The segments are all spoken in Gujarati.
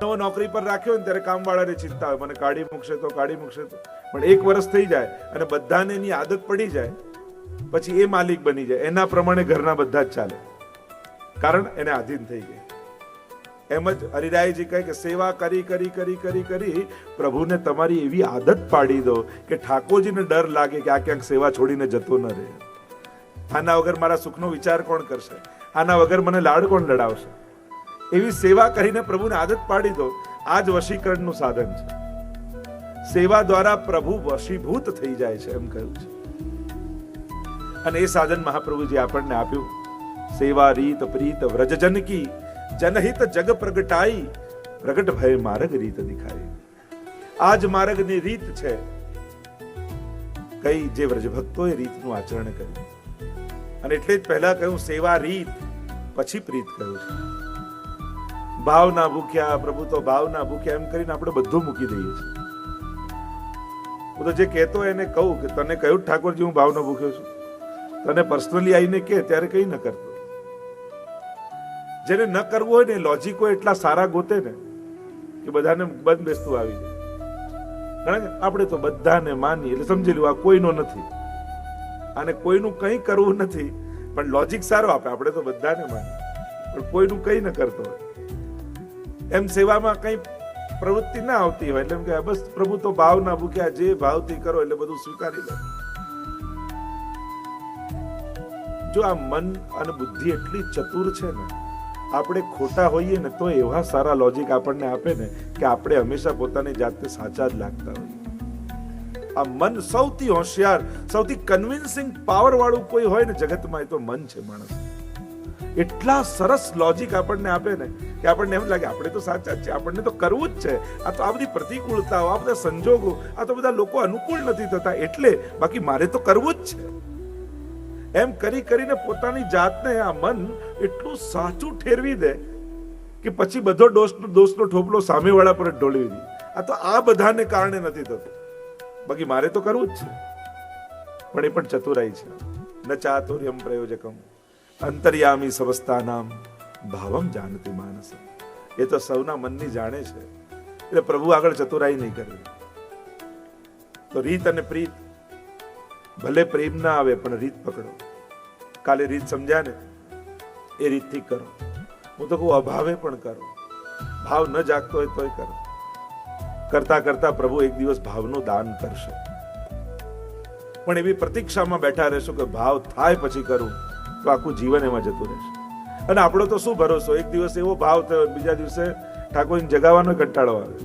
નવો નોકરી પર રાખ્યો ને ત્યારે કામવાળાને ચિંતા હોય, મને કાઢી મૂકશે તો કાઢી મૂકશે તો. પણ 1 વર્ષ થઈ જાય અને બધાને એની આદત પડી જાય, પછી એ માલિક બની જાય, એના પ્રમાણે ઘરના બધા જ ચાલે, કારણ એને આધીન થઈ ગઈ. એમ જ હરિરાયજી કહે કે સેવા કરી કરી કરી કરી કરી પ્રભુને તમારી એવી આદત પાડી દો કે ઠાકોરજીને ડર લાગે કે આ ક્યાંક સેવા છોડીને જતો ન રહે. આના વગર મારા સુખનો વિચાર કોણ કરશે, આના વગર મને લાડ કોણ લડાવશે. એવી સેવા કરીને પ્રભુને આદત પાડી દો. આ જ વશીકરણનું સાધન છે. સેવા દ્વારા પ્રભુ વશીભૂત થઈ જાય છે એમ કહ્યું છે. અને એ સાધન મહાપ્રભુજી આપણને આપ્યું. સેવા રીત પ્રીત વ્રજજન કી જનહિત જગ પ્રગટાઈ પ્રગટ ભય માર્ગ રીત દિખાઈ. આ જ માર્ગની રીત છે કઈ જે વ્રજભક્તોએ રીતનું આચરણ કર્યું. અને એટલે જ પહેલા કહ્યું સેવા રીત, પછી પ્રીત કહ્યું છે. ભાવના ભૂખ્યા પ્રભુ તો ભાવના ભૂખ્યા એમ કરીને આપણે બધું મૂકી દઈએ છીએ. હું તો જે કહેતો એને કહું કે તને કહ્યું ઠાકોરજી હું ભાવનો ભૂખ્યો છું, તને પર્સનલી આવીને કે ત્યારે કઈ ન કરતો. જેને ન કરવું હોય ને લોજિકો એટલા સારા ગોતે ને કે બધાને બંધ બેસતું આવી જાય. કારણ કે આપણે તો બધાને માની એટલે સમજી લો આ કોઈનો નથી, આને કોઈનું કંઈ કરવું નથી, પણ લોજિક સારો આપે. આપણે તો બધાને માની પણ કોઈનું કંઈ ન કરતો હોય. એમ સેવામાં કંઈ પ્રવૃત્તિ ના આવતી હોય એટલે એમ કે બસ પ્રભુ તો ભાવના ભૂખ્યા, જે ભાવથી કરો એટલે બધું સ્વીકારી લે. જો આ મન અને બુદ્ધિ એટલી ચતુર છે ને, આપણે ખોટા હોઈએ ને તો એવા સારા લોજિક આપણને આપે ને કે આપણે હંમેશા પોતાની જાતને સાચા જ લાગતા હોઈએ. આ મન સૌથી હોશિયાર, સૌથી કન્વિન્સિંગ પાવર વાળું કોઈ હોય ને જગતમાં એ તો મન છે. માણસ એટલા સરસ લોજિક આપણને આપે ને કે આપણને એમ લાગે આપણે તો સાચા જ છે, આપણને તો કરવું જ છે. આ તો આ બધી પ્રતિકૂળતાઓ, આ બધા સંજોગો, આ તો બધા લોકો અનુકૂળ નથી થતા એટલે, બાકી મારે તો કરવું જ છે. એમ કરી કરીને પોતાની જાતને આ મન એટલું સાચું ઠેરવી દે કે પછી બધો દોષનો ઠોપલો સામેવાળા પર જ ઢોળવી દે. આ તો આ બધાને કારણે નથી થતું, બાકી મારે તો કરવું જ છે. પણ એ પણ ચતુરાઈ છે. ન ચાતુર્યમ પ્રયોજકમ અંતર્યામી સમસ્તાનામ ભાવમ જાનતી માનસ. એ તો સૌના મનની જાણે છે એટલે પ્રભુ આગળ ચતુરાઈ નહીં કરવી. તો રીત અને પ્રીત, ભલે પ્રેમ ના આવે પણ રીત પકડો. કાલે રીત સમજ્યા ને એ રીતથી કરો. હું તો કહું અભાવે પણ કરો, ભાવ ન જાગતો હોય તોય કરો. કરતા કરતા પ્રભુ એક દિવસ ભાવનું દાન કરશે. પણ એવી પ્રતીક્ષામાં બેઠા રહેશો કે ભાવ થાય પછી કરું, તો આખું જીવન એમાં જતું રહેશે. અને આપણો તો શું ભરોસો, એક દિવસ એવો ભાવ થયો, બીજા દિવસે ઠાકોરને જગાવવાનો કંટાળો આવે.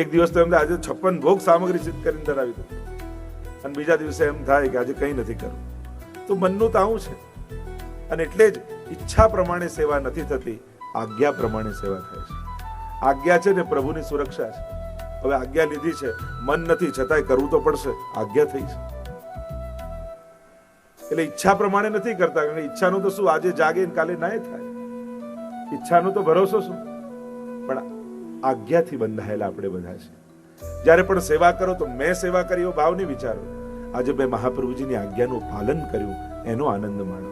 એક દિવસ તો એમ થાય આજે 56 ભોગ સામગ્રી સિદ્ધ કરીને ધરાવી દો, અને બીજા દિવસે એમ થાય કે આજે કંઈ નથી કરવું. તો મનનું તો આવું છે. અને એટલે જ ઈચ્છા પ્રમાણે સેવા નથી થતી, આજ્ઞા પ્રમાણે સેવા થાય છે. આજ્ઞા છે ને પ્રભુની સુરક્ષા છે. હવે આજ્ઞા લીધી છે, મન નથી છતાંય કરવું તો પડશે, આજ્ઞા થઈ છે. એટલે ઈચ્છા પ્રમાણે નથી કરતા, કારણ કે ઈચ્છાનું તો શું આજે જાગે ને કાલે નાય થાય. ઈચ્છાનું તો ભરોસો શું, પણ આજ્ઞાથી બંધાયેલા આપણે બધા છે. જ્યારે પણ સેવા કરો તો મેં સેવા કરી એવો ભાવ નહીં વિચારો. આજે મેં મહાપ્રભુજીની આજ્ઞાનું પાલન કર્યું એનો આનંદ માણો.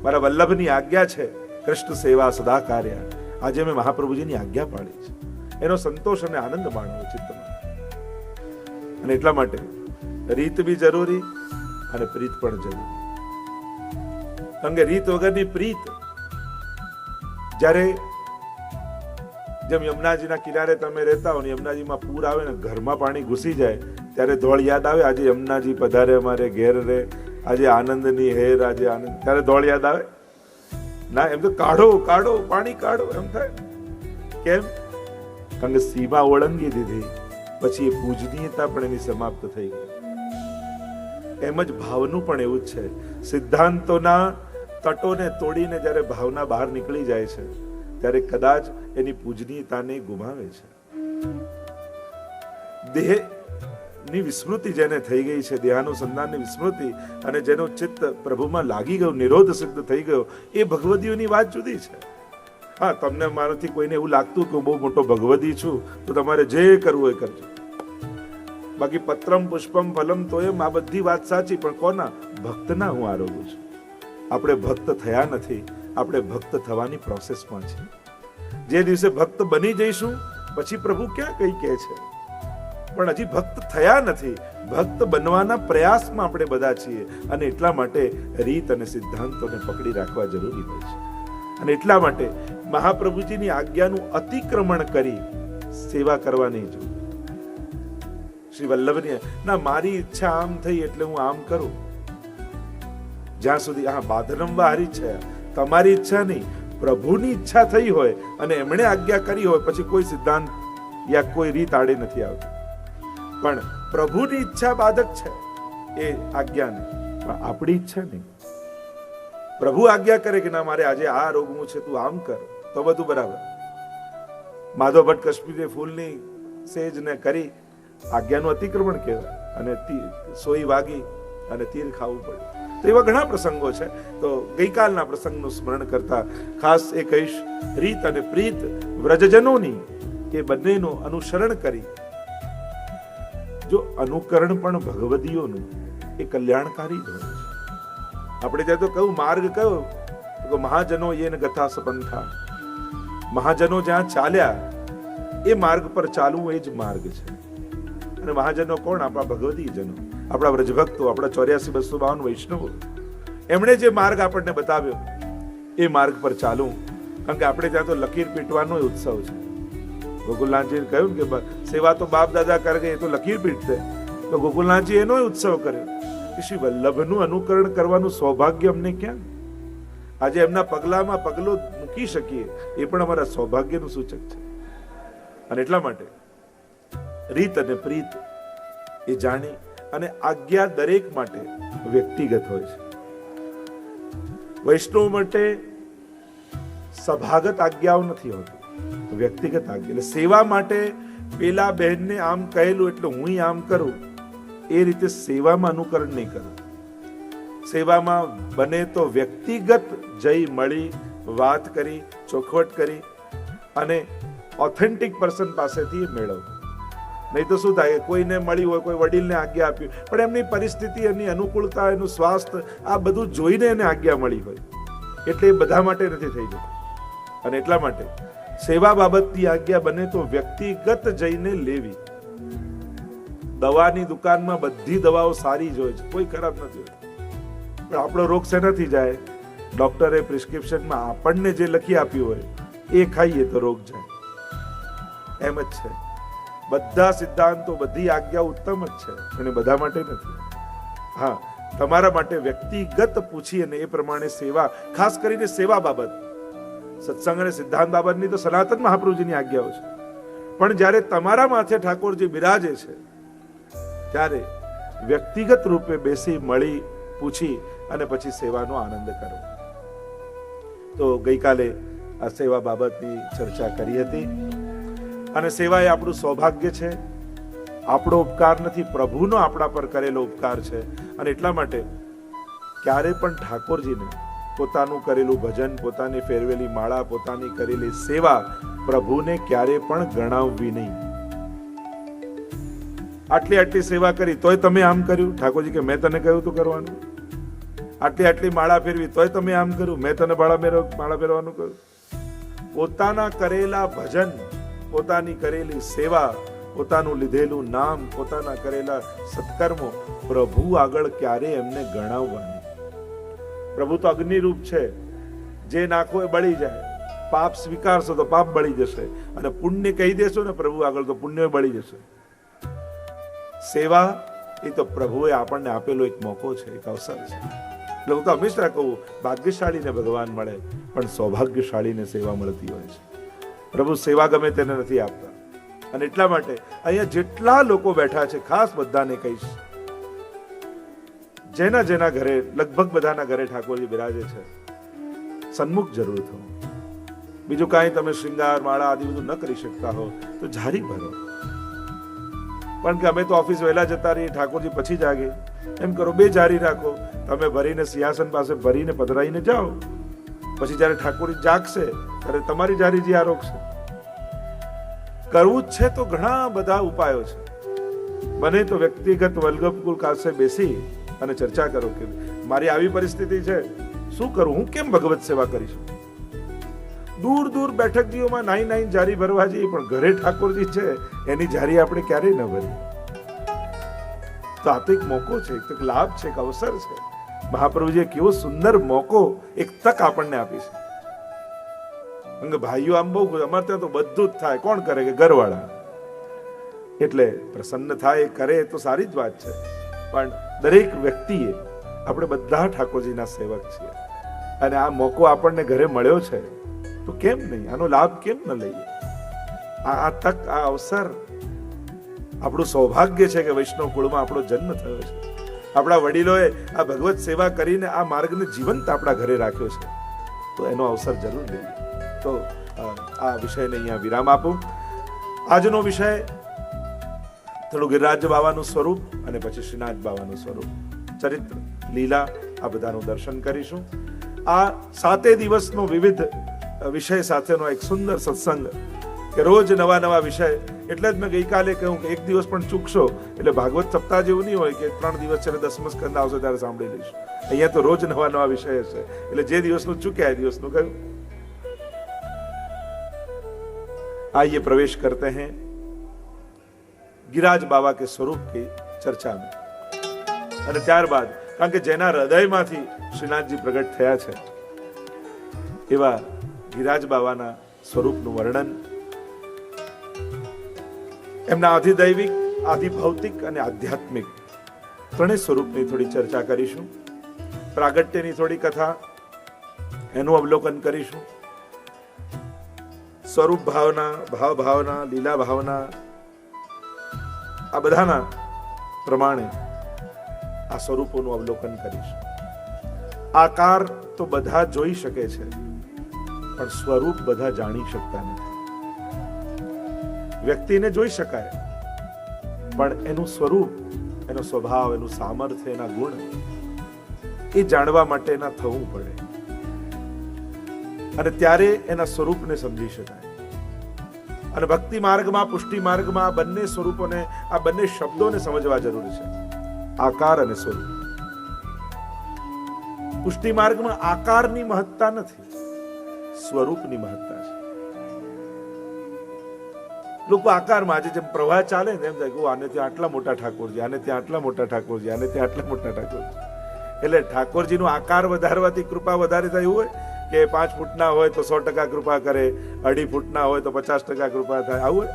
મારા વલ્લભની આજ્ઞા છે કૃષ્ણ સેવા સદા કાર્ય. આજે મેં મહાપ્રભુજીની આજ્ઞા પાડી છે, એનો સંતોષ અને આનંદ માણવો ચિત્તમાં. અને એટલા માટે રીત બી જરૂરી અને પ્રીત પણ જરૂરી. કારણ કે રીત વગરની પ્રીત, જ્યારે જેમ યમુનાજીના કિનારે તમે રહેતા હો ને યમુનાજીમાં પૂર આવે ને ઘરમાં પાણી ઘૂસી જાય ત્યારે ધોળ યાદ આવે, આજે યમુનાજી પધારે અમારે ઘેર રે, આજે આનંદની હેર, આજે આનંદ, ત્યારે ધોળ યાદ આવે ના? એમ તો કાઢો કાઢો પાણી કાઢો એમ થાય. કેમ? કારણ કે સીમા ઓળંગી દીધી, પછી એ પૂજનીયતા પણ એની સમાપ્ત થઈ ગઈ. એમ જ ભાવનું પણ એવું જ છે. સિદ્ધાંતોના તટોને તોડીને જ્યારે ભાવના બહાર નીકળી જાય છે ત્યારે કદાચ એની પૂજનીયતાને ગુમાવે છે. દેહની વિસ્મૃતિ જેને થઈ ગઈ છે, દેહાનુસંધાનની વિસ્મૃતિ, અને જેનું ચિત્ત પ્રભુમાં લાગી ગયું, નિરોધ સિદ્ધ થઈ ગયો, એ ભગવદીઓની વાત જુદી છે. હા, તમને મારાથી કોઈને એવું લાગતું કે હું બહુ મોટો ભગવદી છું તો તમારે જે કરવું એ કરજો. બાકી પત્રમ પુષ્પમ ફલમ તો એમ, આ બધી વાત સાચી, પણ કોના? ભક્તના હું આરોગું છું. આપણે ભક્ત થયા નથી, આપણે ભક્ત થવાની પ્રોસેસમાં છીએ. જે દિવસે ભક્ત બની જઈશું પછી પ્રભુ ક્યાં કઈ કહે છે, પણ હજી ભક્ત થયા નથી. ભક્ત બનવાના પ્રયાસમાં આપણે બધા છીએ, અને એટલા માટે રીત અને સિદ્ધાંતોને પકડી રાખવા જરૂરી હોય છે. અને એટલા માટે મહાપ્રભુજીની આજ્ઞાનું અતિક્રમણ કરી સેવા કરવા નહીં જોઈએ. શ્રી વલ્લભની ના મારી ઈચ્છા આમ થઈ એટલે હું આમ કરું, જ્યાં સુધી બાધરંબા હારી છે, તમારી ઈચ્છા નહીં, પ્રભુની ઈચ્છા થઈ હોય અને એમણે આજ્ઞા કરી હોય, પછી કોઈ સિદ્ધાંત યા કોઈ રીત આડે નથી આવતી. પણ પ્રભુની ઈચ્છા બાધક છે એ આજ્ઞાને, પણ આપણી ઈચ્છા નહીં. પ્રભુ આજ્ઞા કરે કે ના મારે આજે આ રોગવું છે, તું આમ કર, તો બધું બરાબર. માધવ ભટ્ટ કશ્મીરી ફૂલની સેજ ને કરી આજ્ઞાનું અતિક્રમણ કહેવાય, અને સોઈ વાગી અને તીર ખાવું પડે. તો એવા ઘણા પ્રસંગો છે. તો ગઈકાલના પ્રસંગનું સ્મરણ કરતા ખાસ એ કહીશ, રીત અને પ્રીત વ્રજજનોની એ બંનેનું અનુસરણ કરી, જો અનુકરણ પણ ભગવદીઓનું એ કલ્યાણકારી જ હોય છે. આપણે ત્યાં તો કયું માર્ગ કયો, તો મહાજનો યેન ગતા સપંથા, મહાજનો જ્યાં ચાલ્યા એ માર્ગ પર ચાલવું એ જ માર્ગ છે. અને મહાજનો કોણ? આપણા ભગવતી જનો, આપણા વ્રજભક્તો, આપણા 84,252 વૈષ્ણવો. એમણે જે માર્ગ આપણને બતાવ્યો એ માર્ગ પર ચાલવું. કારણ કે આપણે ત્યાં તો લકીર પીટવાનો ઉત્સવ છે. ગોકુલનાથજીએ કહ્યું કે સેવા તો બાપ દાદા કરે એ તો લકીર પીટતે, તો ગોકુલનાથજી એનો ઉત્સવ કર્યો કે શ્રી વલ્લભનું અનુકરણ કરવાનું સૌભાગ્ય અમને ક્યાં? આજે એમના પગલામાં પગલો મૂકી શકીએ એ પણ અમારા સૌભાગ્યનું સૂચક છે. અને એટલા માટે રીત અને પ્રીત એ જાણી, અને આજ્ઞા દરેક માટે વ્યક્તિગત હોય છે. વૈષ્ણવ માટે સભાગત આજ્ઞાઓ નથી હોતી, વ્યક્તિગત આજ્ઞા. એટલે સેવા માટે પેલા બહેનને આમ કહેલું એટલે હું આમ કરું, એ રીતે સેવામાં અનુકરણ નહીં કરવું. સેવામાં બને તો વ્યક્તિગત જઈ મળી, વાત કરી, ચોખવટ કરી અને ઓથેન્ટિક પર્સન પાસેથી મેળવવું. નહીં તો શું થાય, કોઈને મળી હોય, કોઈ વડીલને આજ્ઞા આપી, પણ એમની પરિસ્થિતિ, એમની અનુકૂળતા, એનું સ્વાસ્થ્ય, આ બધું જોઈને એને આજ્ઞા મળી હોય, એટલે એ બધા માટે નથી થઈ જતું. અને એટલા માટે સેવા બાબતની આજ્ઞા બને તો વ્યક્તિગત જઈને લેવી. દવાની દુકાનમાં બધી દવાઓ સારી જ હોય છે, કોઈ ખરાબ નથી હોતી, પણ આપણો રોગ શેનાથી જાય? ડોક્ટરે પ્રિસ્ક્રિપ્શનમાં આપણને જે લખી આપ્યું હોય એ ખાઈએ તો રોગ જાય. એમ જ છે, બધા સિદ્ધાંતો, બધી આજ્ઞા ઉત્તમ જ છે, પણ એ બધા માટે નથી. હા, તમારા માટે વ્યક્તિગત પૂછી અને એ પ્રમાણે સેવા, ખાસ કરીને સેવા બાબત, સત્સંગ અને સિદ્ધાંત બાબતની તો સનાતન મહાપ્રભુજીની આજ્ઞાઓ છે, પણ જ્યારે તમારા માથે ઠાકોરજી બિરાજે છે ત્યારે વ્યક્તિગત રૂપે બેસી મળી, પૂછી અને પછી સેવાનો આનંદ કરો. તો ગઈકાલે આ સેવા બાબતની ચર્ચા કરી હતી. અને સેવા એ આપણું સૌભાગ્ય છે, આપણો ઉપકાર નથી, પ્રભુનો આપણા પર કરેલો ઉપકાર છે. અને એટલા માટે ક્યારે પણ ઠાકોરજીને પોતાનું કરેલું ભજન, પોતાની ફેરવેલી માળા, પોતાની કરેલી સેવા પ્રભુને ક્યારે પણ ગણાવવી નહીં. આટલી સેવા કરી તોય તમે આમ કર્યું, ઠાકોરજી કે મેં તને કહ્યું તું કરવાનું. આટલી માળા ફેરવી તોય તમે આમ કર્યું, મેં તને માળા ફેરવાનું કહ્યું. પોતાના કરેલા ભજન, પોતાની કરેલી સેવા, પોતાનું લીધેલું નામ, પોતાના કરેલા સત્કર્મો પ્રભુ આગળ ક્યારે એમને ગણાવવાની. પ્રભુ તો અગ્નિરૂપ છે, જે નાખો એ બળી જાય. પાપ સ્વીકારશો તો પાપ બળી જશે, અને પુણ્ય કહી દેશો ને પ્રભુ આગળ તો પુણ્ય બળી જશે. સેવા એ તો પ્રભુએ આપણને આપેલો એક મોકો છે, એક અવસર છે. એટલે હું તો હંમેશા કહું, ભાગ્યશાળીને ભગવાન મળે, પણ સૌભાગ્યશાળીને સેવા મળતી હોય છે. પ્રભુ સેવા ગમે તેને નથી આપતા. અને એટલા માટે અહીંયા જેટલા લોકો બેઠા છે, ખાસ બધાને કહીશ, જેના ઘરે, લગભગ બધાના ઘરે ઠાકોરજી બિરાજે છે, સન્મુખ જરૂર થવું. બીજું કાંઈ તમે શૃંગાર, માળા આદિ બધું ન કરી શકતા હો તો જારી ભરો. પણ કે અમે તો ઓફિસ વહેલા જતા રહીએ, ઠાકોરજી પછી જાગે, એમ કરો, 2 જારી રાખો. તમે ભરીને સિંહાસન પાસે ભરીને પધરાઈને જાઓ, પછી જયારે ઠાકોરજી જાગશે ત્યારે તમારી જારીજી આ રોકશે. કરવું જ છે તો ઘણા બધા ઉપાયો છે. બને તો વ્યક્તિગત વલ્લભકુલ પાસે બેસી અને ચર્ચા કરો કે મારી આવી પરિસ્થિતિ છે, શું કરું, હું કેમ ભગવત સેવા કરીશ? દૂર દૂર બેઠકજીઓમાં નાઈ જારી ભરવા જઈએ, પણ ઘરે ઠાકોરજી છે એની જારી આપણે ક્યારેય ન ભરીએ. તો આ તો એક મોકો છે, એક લાભ છે, એક અવસર છે. મહાપ્રભુજીએ કેવો સુંદર મોકો, એક તક આપણને આપી છે. ભાઈઓ આમ બહુ અમારે ત્યાં તો બધું જ થાય, કોણ કરે કે ઘરવાળા, એટલે પ્રસન્ન થાય કરે તો સારી જ વાત છે. પણ દરેક વ્યક્તિએ, આપણે બધા ઠાકોરજીના સેવક છીએ અને આ મોકો આપણને ઘરે મળ્યો છે, તો કેમ નહીં આનો લાભ કેમ ન લઈએ? આ તક, આ અવસર આપણું સૌભાગ્ય છે કે વૈષ્ણવ કુળમાં આપણો જન્મ થયો છે. આપણા વડીલોએ આ ભગવત સેવા કરીને આ માર્ગને જીવંત આપણા ઘરે રાખ્યો છે, તો એનો અવસર જરૂર લઈએ. તો આ વિષયને અહીંયા વિરામ આપું. આજનો વિષય થોડું ગિરિરાજ બાવાનું સ્વરૂપ અને પછી શ્રીનાથ બાવાનું સ્વરૂપ, ચરિત્ર, લીલા, આ બધાનું દર્શન કરીશું. આ 7 દિવસનો વિવિધ વિષય સાથેનો એક સુંદર સત્સંગ, કે રોજ નવા નવા વિષય. એટલે જ મેં ગઈકાલે કહ્યું કે એક દિવસ પણ ચૂકશો એટલે ભાગવત સપ્તાહ જેવું નહીં હોય કે 3 દિવસ છે 10મો સ્કંદ આવશે ત્યારે સાંભળી લઈશું. અહીંયા તો રોજ નવા નવા વિષય છે, એટલે જે દિવસનું ચૂક્યા એ દિવસનું કહ્યું. आइए प्रवेश करते हैं गिरिराज बाबा के स्वरूप की चर्चा में. અને ત્યારબાદ, કારણ કે જેના હૃદયમાંથી શ્રીનાથજી પ્રગટ થયા છે એવા ગિરિરાજ બાબાના સ્વરૂપનું વર્ણન, એમના આધિદૈવિક, આધિભૌતિક અને આધ્યાત્મિક ત્રણેય સ્વરૂપની થોડી ચર્ચા કરીશું. પ્રાગટ્યની થોડી કથા, એનું અવલોકન કરીશું. સ્વરૂપ ભાવના, ભાવ ભાવના, લીલા ભાવના, આ બધાના પ્રમાણે આ સ્વરૂપોનું અવલોકન કરીશું. આકાર તો બધા જોઈ શકે છે, પણ સ્વરૂપ બધા જાણી શકતા નથી. વ્યક્તિને જોઈ શકાય, પણ એનું સ્વરૂપ, એનો સ્વભાવ, એનું સામર્થ્ય, એના ગુણ એ જાણવા માટે એના થવું પડે, અને ત્યારે એના સ્વરૂપને સમજી શકાય. અને ભક્તિ માર્ગમાં, પુષ્ટિ માર્ગમાં આ બંને સ્વરૂપોને, આ બંને શબ્દોને સમજવા જરૂરી છે, આકાર અને સ્વરૂપ. પુષ્ટિ માર્ગમાં આકારની મહત્તા નથી, સ્વરૂપની મહત્તા છે. લોકો આકારમાં, આજે જેમ પ્રવાહ ચાલે ને એમ થાય કે આને ત્યાં આટલા મોટા ઠાકોરજી, આને ત્યાં આટલા મોટા ઠાકોરજી, આને ત્યાં આટલા મોટા ઠાકોરજી. એટલે ઠાકોરજીનો આકાર વધારવાથી કૃપા વધારે થાય એવું હોય કે 5 ફૂટના હોય તો 100% કૃપા કરે, 2.5 ફૂટના હોય તો 50% કૃપા થાય, આવું હોય?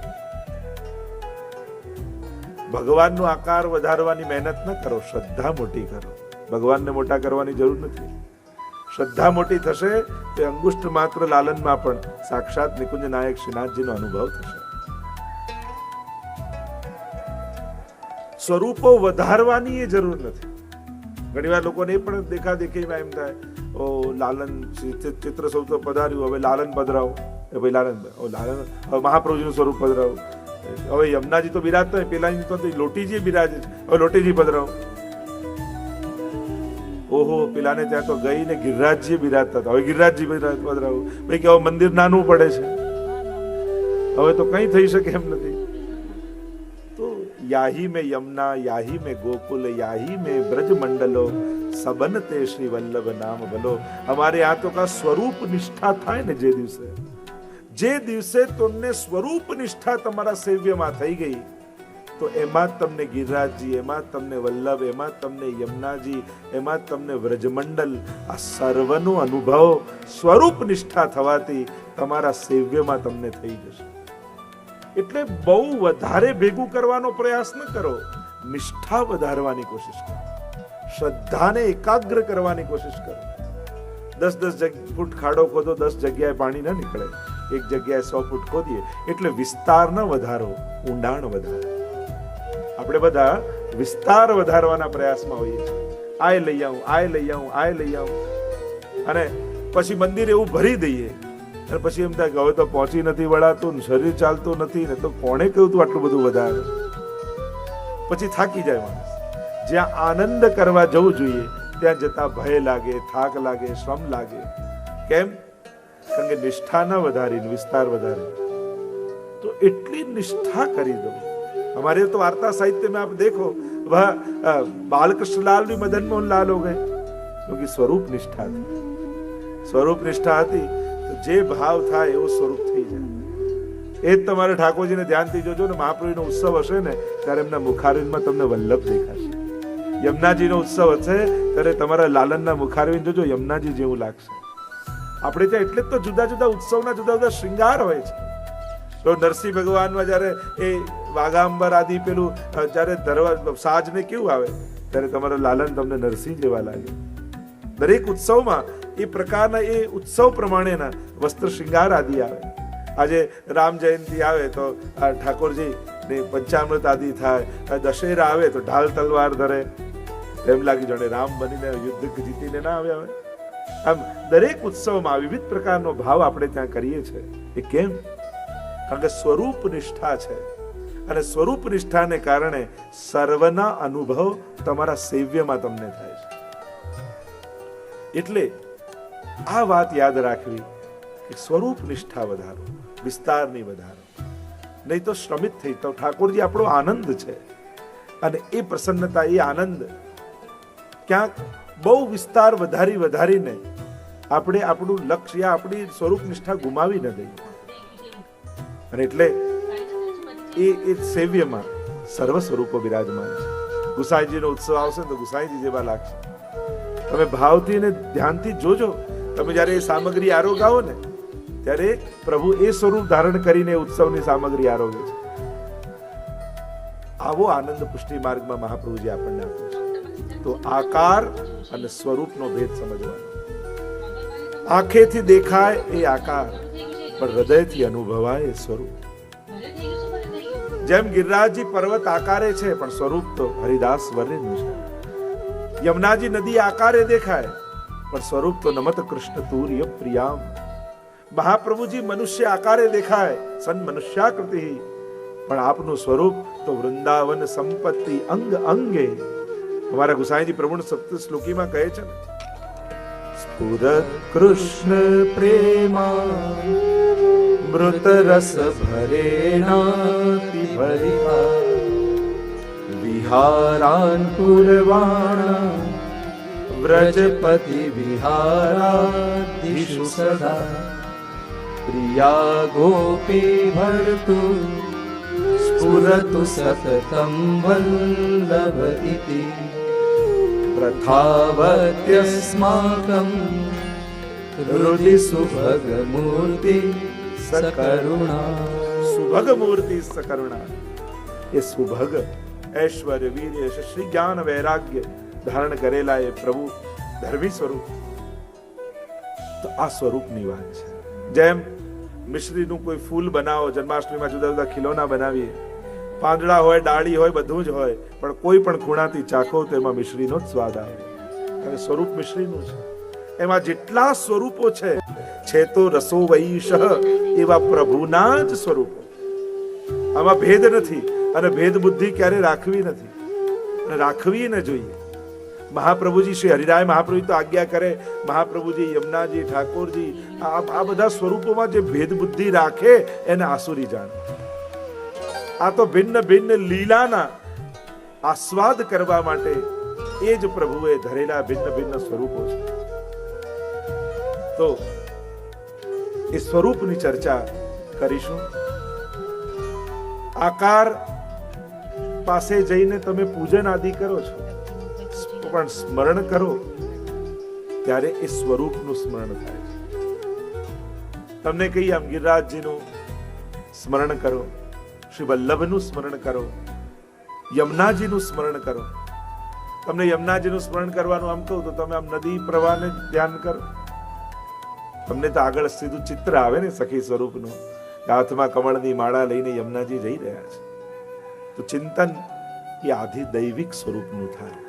ભગવાનનો આકાર વધારવાની મહેનત ન કરો, શ્રદ્ધા મોટી કરો. ભગવાનને મોટા કરવાની જરૂર નથી. શ્રદ્ધા મોટી થશે તો અંગુષ્ઠ માત્ર લાલનમાં પણ સાક્ષાત નિકુંજ નાયક શ્રીનાથજીનો અનુભવ થશે. સ્વરૂપો વધારવાની એ જરૂર નથી. ઘણી વાર લોકોને એ પણ દેખાદેખીમાં એમ થાય, ઓ લાલન ચિત્ર સૌ તો પધાર્યું, હવે લાલન પધરાવો, ભાઈ લાલન, હવે મહાપ્રભુજીનું સ્વરૂપ પધરાવો. હવે યમુનાજી તો બિરાજતા હોય, પેલા તો લોટીજી બિરાજે છે, હવે લોટીજી પધરાવો. ઓહો, પેલાને ત્યાં તો ગઈ ને ગિરિરાજજી બિરાજતા હતા, હવે ગિરિરાજજી પધરાવો. ભાઈ કે હવે મંદિર નાનું પડે છે, હવે તો કઈ થઈ શકે એમ નથી. તો याही में यमुना, याही में गोकुल, याही में ब्रज मंडलो, सबन ते श्री वल्लभ नाम भलो. हमारे यहाँ तो का स्वरूप निष्ठा થાય ને, જે દિવસે તમને સ્વરૂપ નિષ્ઠા તમારા સેવ્યમાં થઈ ગઈ, તો એમાં તમને ગિરિરાજજી, એમાં તમને વલ્લભ, એમાં તમને યમુનાજી, એમાં તમને વ્રજમંડલ, આ સર્વનો અનુભવ સ્વરૂપ નિષ્ઠા થવાથી તમારા સેવ્યમાં તમને થઈ જશે. એટલે બહુ વધારે ભેગું કરવાનો પ્રયાસ ન કરો, નિષ્ઠા વધારવાની કોશિશ કરો, શ્રદ્ધાને એકાગ્ર કરવાની કોશિશ કરો. 10 ફૂટ ખાડો ખોદો, 10 જગ્યાએ પાણી ન નીકળે, એક જગ્યાએ 100 ફૂટ ખોદીએ. એટલે વિસ્તાર ન વધારો, ઊંડાણ વધારો. આપણે બધા વિસ્તાર વધારવાના પ્રયાસમાં હોઈએ છીએ. આય લઈ આવું, આય લઈ આવું, આય લઈ આવું, અને પછી મંદિર એવું ભરી દઈએ, અને પછી એમ થાય કે હવે તો પહોંચી નથી વળાતું, શરીર ચાલતું નથી ને, તો કોણે કહ્યું તું આટલું બધું વધારે? પછી થાકી જાય માણસ. જ્યાં આનંદ કરવા જવું જોઈએ ત્યાં જતા ભય લાગે, થાક લાગે, શ્રમ લાગે. કેમ? કારણ કે નિષ્ઠા ન વધારી, વિસ્તાર વધારે. તો એટલી નિષ્ઠા કરી દો. हमारे तो वार्ता साहित्य में आप देखो, वह बालकृष्ण लाल भी मदन मोहन लाल हो गए, क्योंकि स्वरूप निष्ठा थी. स्वरूप निष्ठा હતી તો જે ભાવ થાય એવું સ્વરૂપ થઈ જાય. એ જ તમારે ઠાકોરજીને ધ્યાનથી જોજો ને, મહાપ્રભુનો ઉત્સવ હશે ને ત્યારે એમના મુખારવિંદમાં તમને વલ્લભ દેખાશે. યમુનાજીનો ઉત્સવ હશે ત્યારે તમારા લાલનના મુખારવિંદ જોજો, યમુનાજી જેવું લાગશે. આપણે ત્યાં એટલે જ તો જુદા જુદા ઉત્સવના જુદા જુદા શ્રૃંગાર હોય છે. તો નરસિંહ ભગવાનમાં જ્યારે એ વાઘાંબર આદિ પેલું જ્યારે ધરવા સાજને કેવું આવે ત્યારે તમારા લાલન તમને નરસિંહ જેવા લાગે. દરેક ઉત્સવમાં એ પ્રકારના એ ઉત્સવ પ્રમાણેના વસ્ત્ર શ્રૃંગાર આદિ આવે. આજે રામ જયંતિ આવે તો ઠાકોરજી ને પંચામૃત આદિ થાય. દશેરા આવે તો ઢાલ તલવાર ધરે, એમ લાગી જાણે રામ બનીને યુદ્ધ જીતીને ના આવ્યા હોય. આમ દરેક ઉત્સવમાં વિવિધ પ્રકારનો ભાવ આપણે ત્યાં કરીએ છીએ. એ કેમ? કારણ કે સ્વરૂપ નિષ્ઠા છે, અને સ્વરૂપ નિષ્ઠાને કારણે સર્વના અનુભવ તમારા સેવ્યમાં તમને થાય છે. એટલે આ વાત યાદ રાખવી કે સ્વરૂપ નિષ્ઠા વધારો, વિસ્તારની વધારો, નહીં તો શ્રમિત થઈ તો ઠાકોરજી આપણો આનંદ છે. અને એ પ્રસન્નતા, એ આનંદ ક્યાંક બહુ વિસ્તાર વધારીને આપણે આપણું લક્ષ્ય, આપણી સ્વરૂપ નિષ્ઠા ગુમાવી ન દઈએ. અને એટલે એ સેવ્યમાં સર્વ સ્વરૂપો બિરાજમાન છે. ગુસાઈજીનો ઉત્સવ આવશે તો ગુસાઈજી જેવા લાગશે. તમે ભાવથી અને ધ્યાનથી જોજો. તમે જ્યારે એ સામગ્રી આરોગાવો ને ત્યારે પ્રભુ એ સ્વરૂપ ધારણ કરીને ઉત્સવની સામગ્રી આરોગે છે. આવો આનંદ પુષ્ટિ માર્ગમાં મહાપ્રભુજી આપણને આપ્યો છે. તો આકાર અને સ્વરૂપનો ભેદ સમજવાનો. આંખેથી દેખાય એ આકાર, પણ હૃદયથી અનુભવાય એ સ્વરૂપ. જેમ ગિરિરાજજી પર્વત આકારે છે પણ સ્વરૂપ તો હરિદાસ વર્ણિનું છે. યમુનાજી નદી આકારે દેખાય પણ સ્વરૂપ તો નમત કૃષ્ણ તુર્ય પ્રિયામ. મહાપ્રભુજી મનુષ્ય આકારે દેખાય, સન મનુષ્યાકૃતિ, પણ આપનું સ્વરૂપ તો વૃંદાવન સંપત્તિ અંગ અંગે. અમારા ગુસાઈજી પ્રભુ સપ્ત શ્લોકીમાં કહે છે ને, સ્ફુરત કૃષ્ણ પ્રેમા મૃત રસ ભરેણાતિ ભરિતા વિહારાન પુરવાણા વ્રજપતિ વિહારાધીષુ સદા પ્રિયા ગોપી ભરતુ સ્ફુરતુ સતતમ વલ્લભ ઇતિ પ્રથાવત્યસ્માકં હૃદિ સુભગ મૂર્તિ સકરુણા. સુભગ મૂર્તિ સકરુણા. એ સુભગ ઐશ્વર્ય, વીર્ય, શ્રી જ્ઞાન, વૈરાગ્ય ધારણ કરેલા એ પ્રભુ ધર્મી સ્વરૂપ. તો આ સ્વરૂપની વાત છે. જેમ મિશ્રીનું કોઈ ફૂલ બનાવો, જન્માષ્ટમીમાં જુદા જુદા ખીલોના બનાવીએ, પાંદડા હોય, ડાળી હોય, બધું જ હોય, પણ કોઈ પણ ખૂણાથી ચાખો તો એમાં મિશ્રીનો જ સ્વાદ આવે. અને સ્વરૂપ મિશ્રીનું છે. એમાં જેટલા સ્વરૂપો છે તો રસો વૈશ એવા પ્રભુના જ સ્વરૂપો. આમાં ભેદ નથી, અને ભેદ બુદ્ધિ ક્યારે રાખવી નથી, અને રાખવી ન જોઈએ. મહાપ્રભુજી શ્રી હરિરાય મહાપ્રભુ તો આજ્ઞા કરે, મહાપ્રભુજી, યમુનાજી, ઠાકોરજી, આ બધા સ્વરૂપોમાં જે ભેદ બુદ્ધિ રાખે એને આસુરી જાણે. આ તો ભિન્ન ભિન્ન લીલાના આસ્વાદ કરવા માટે એ જ પ્રભુએ ધરેલા ભિન્ન ભિન્ન સ્વરૂપો છે. તો એ સ્વરૂપની ચર્ચા કરીશું. આકાર પાસે જઈને તમે પૂજન આદિ કરો છો, પણ સ્મરણ કરો ત્યારે એ સ્વરૂપનું સ્મરણ થાય છે. તમને કહીએ આમ ગિરિરાજજીનું સ્મરણ કરો, શ્રી વલ્લભનું સ્મરણ કરો, યમુનાજીનું સ્મરણ કરો. તમને યમુનાજીનું સ્મરણ કરવાનું આમ કહું તો તમે આમ નદી પ્રવાહને ધ્યાન કરો. તમને તો આગળ સીધું ચિત્ર આવે ને સખી સ્વરૂપનું, હાથમાં કમળની માળા લઈને યમુનાજી જઈ રહ્યા છે. તો ચિંતન એ આધિ દૈવિક સ્વરૂપનું થાય.